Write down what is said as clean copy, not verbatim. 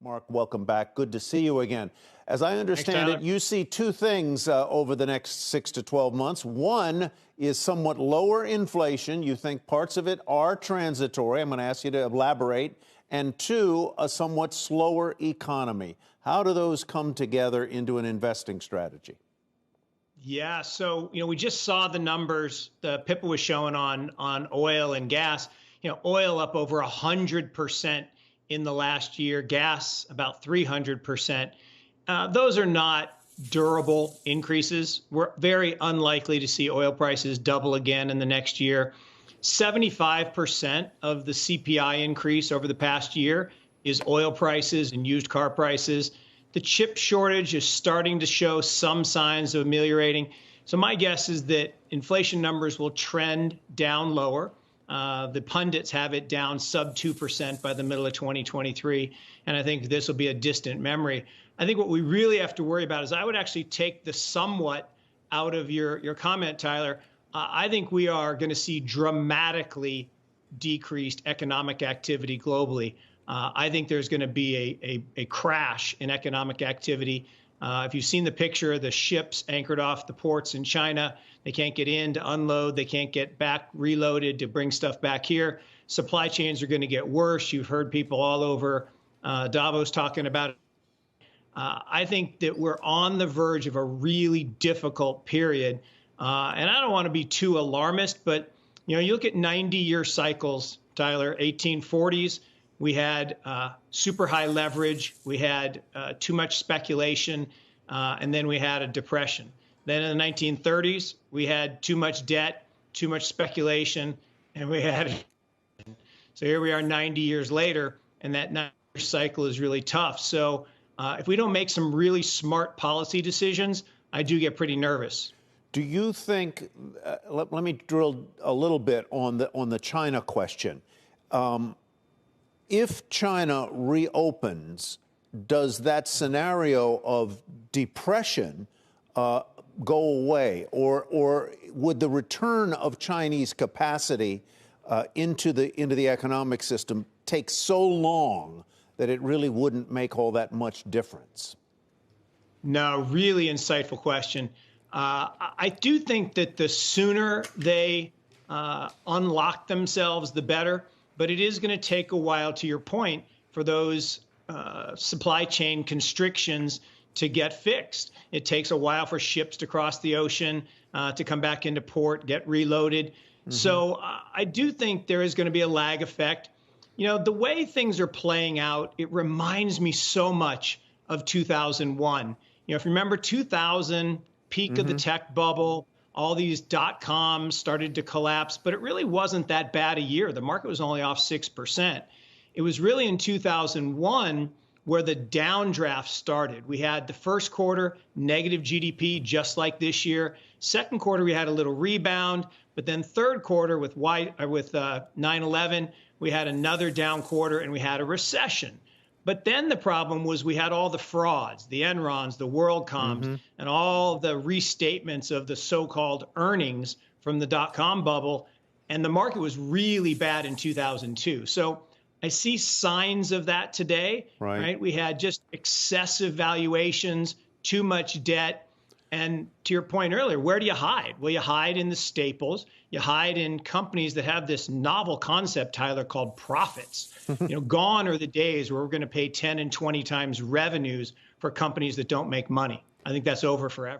Mark, welcome back. Good to see you again. As I understand Thanks, it, you see two things over the next 6 to 12 months. One is somewhat lower inflation. You think parts of it are transitory. I'm going to ask you to elaborate. And two, a somewhat slower economy. How do those come together into an investing strategy? Yeah, so we just saw the numbers the Pippa was showing on oil and gas. Oil up over 100% in the last year, gas about 300%. Those are not durable increases. We're very unlikely to see oil prices double again in the next year. 75% of the CPI increase over the past year is oil prices and used car prices. The chip shortage is starting to show some signs of ameliorating. So my guess is that inflation numbers will trend down lower. The pundits have it down sub 2% by the middle of 2023. And I think this will be a distant memory. I think what we really have to worry about is I would actually take the somewhat out of your comment, Tyler. I think we are going to see dramatically decreased economic activity globally. I think there's going to be a crash in economic activity. If you've seen the picture of the ships anchored off the ports in China, they can't get in to unload. They can't get back reloaded to bring stuff back here. Supply chains are going to get worse. You've heard people all over Davos talking about it. I think that we're on the verge of a really difficult period. And I don't want to be too alarmist, but you look at 90-year cycles, Tyler, 1840s. We had super high leverage. We had too much speculation. And then we had a depression. Then in the 1930s, we had too much debt, too much speculation, and we had. So here we are 90 years later, and that 90-year cycle is really tough. So if we don't make some really smart policy decisions, I do get pretty nervous. Do you think, let me drill a little bit on the China question. If China reopens, does that scenario of depression go away, or would the return of Chinese capacity into the economic system take so long that it really wouldn't make all that much difference? No, really insightful question. I do think that the sooner they unlock themselves, the better. But it is going to take a while, to your point, for those supply chain constrictions to get fixed. It takes a while for ships to cross the ocean, to come back into port, get reloaded. Mm-hmm. So I do think there is going to be a lag effect. The way things are playing out, it reminds me so much of 2001. If you remember 2000, peak of the tech bubble, all these dot-coms started to collapse, but it really wasn't that bad a year. The market was only off 6%. It was really in 2001 where the downdraft started. We had the first quarter negative GDP, just like this year. Second quarter, we had a little rebound, but then third quarter with 9/11, we had another down quarter and we had a recession. But then the problem was we had all the frauds, the Enrons, the WorldComs, and all the restatements of the so-called earnings from the dot-com bubble. And the market was really bad in 2002. So I see signs of that today. Right? We had just excessive valuations, too much debt. And to your point earlier, where do you hide? Well, you hide in the staples. You hide in companies that have this novel concept, Tyler, called profits. Gone are the days where we're going to pay 10 and 20 times revenues for companies that don't make money. I think that's over forever.